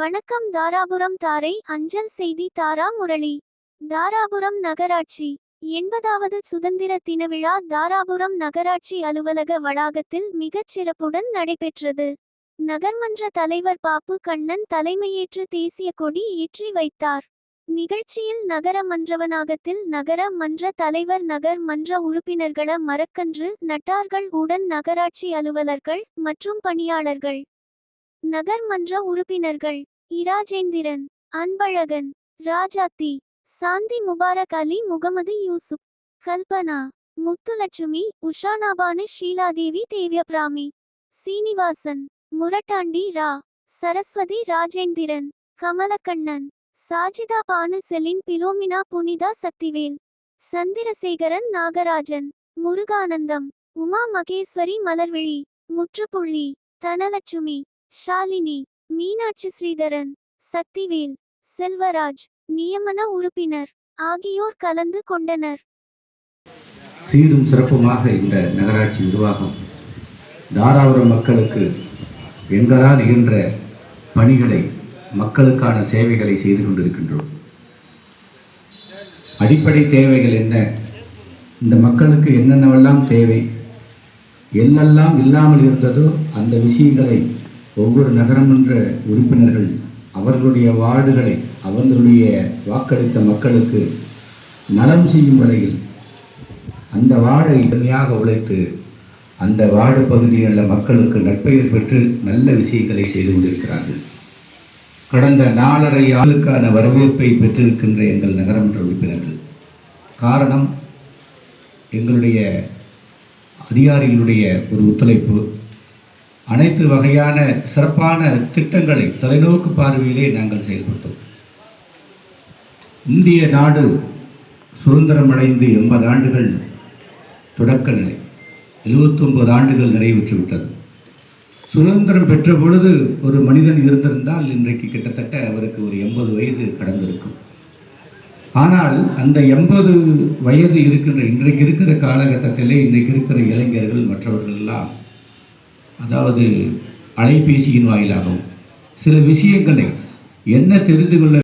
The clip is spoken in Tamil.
வணக்கம். தாராபுரம் தாரை அஞ்சல் செய்தி. தாரா முரளி. தாராபுரம் நகராட்சி 80வது சுதந்திர தின விழா தாராபுரம் நகராட்சி அலுவலக வளாகத்தில் மிகச் சிறப்புடன் நடைபெற்றது. நகர்மன்ற தலைவர் பாப்பு கண்ணன் தலைமையேற்று தேசிய கொடி ஏற்றி வைத்தார். நிகழ்ச்சியில் நகர மன்றவனாகத்தில் நகர மன்ற தலைவர் நகர் மன்ற உறுப்பினர்கள மரக்கன்று நட்டார்கள் உடன் நகராட்சி அலுவலர்கள் மற்றும் பணியாளர்கள். நகர் மன்ற உறுப்பினர்கள் இராஜேந்திரன், அன்பழகன், ராஜாத்தி, சாந்தி, முபாரக் அலி, முகமது யூசுப், கல்பனா, முத்துலட்சுமி, உஷானாபானு, ஷீலாதேவி, தேவ்யபிராமி, சீனிவாசன், முரட்டாண்டி, ரா. சரஸ்வதி, ராஜேந்திரன், கமலக்கண்ணன், சாஜிதா பானு, செலின், பிலோமினா, புனிதா, சக்திவேல், சந்திரசேகரன், நாகராஜன், முருகானந்தம், உமா மகேஸ்வரி, மலர்விழி, முற்றுப்புள்ளி, தனலட்சுமி, ஷாலினி, மீனாட்சி, ஸ்ரீதரன், சக்திவேல், செல்வராஜ், நியமன உறுப்பினர் ஆகியோர் கலந்து கொண்டனர். சீரும் சிறப்புமாக இந்த நகராட்சி நிர்வாகம் தாராபுரம் மக்களுக்கு எங்களால் இயன்ற பணிகளை, மக்களுக்கான சேவைகளை செய்து கொண்டிருக்கின்றோம். அடிப்படை தேவைகள் என்ன, இந்த மக்களுக்கு என்னென்னவெல்லாம் தேவை, என்னெல்லாம் இல்லாமல் இருந்ததோ அந்த விஷயங்களை ஒவ்வொரு நகரமன்ற உறுப்பினர்கள் அவர்களுடைய வார்டுகளை அவர்களுடைய வாக்களித்த மக்களுக்கு நலம் செய்யும் வகையில் அந்த வார்டை எளிமையாக உழைத்து அந்த வார்டு பகுதிகளில் மக்களுக்கு நற்பெயர் பெற்று நல்ல விஷயங்களை செய்து கொண்டிருக்கிறார்கள். கடந்த 4.5 ஆண்டுக்கான வரவேற்பை பெற்றிருக்கின்ற எங்கள் நகரமன்ற உறுப்பினர்கள். காரணம், எங்களுடைய அதிகாரிகளுடைய ஒரு ஒத்துழைப்பு, அனைத்து வகையான சிறப்பான திட்டங்களை தொலைநோக்கு பார்வையிலே நாங்கள் செயல்பட்டோம். இந்திய நாடு சுதந்திரமடைந்து 80 ஆண்டுகள் தொடக்க நிலை, 79 ஆண்டுகள் நிறைவுற்றுவிட்டது. சுதந்திரம் பெற்ற பொழுது ஒரு மனிதன் இருந்திருந்தால் இன்றைக்கு கிட்டத்தட்ட அவருக்கு ஒரு 80 வயது கடந்திருக்கும். ஆனால் அந்த 80 வயது இருக்கின்ற இன்றைக்கு இருக்கிற காலகட்டத்திலே இன்றைக்கு இருக்கிற இளைஞர்கள் மற்றவர்கள் எல்லாம், அதாவது அலைபேசியின் வாயிலாகவும் சில விஷயங்களை என்ன தெரிந்து கொள்ள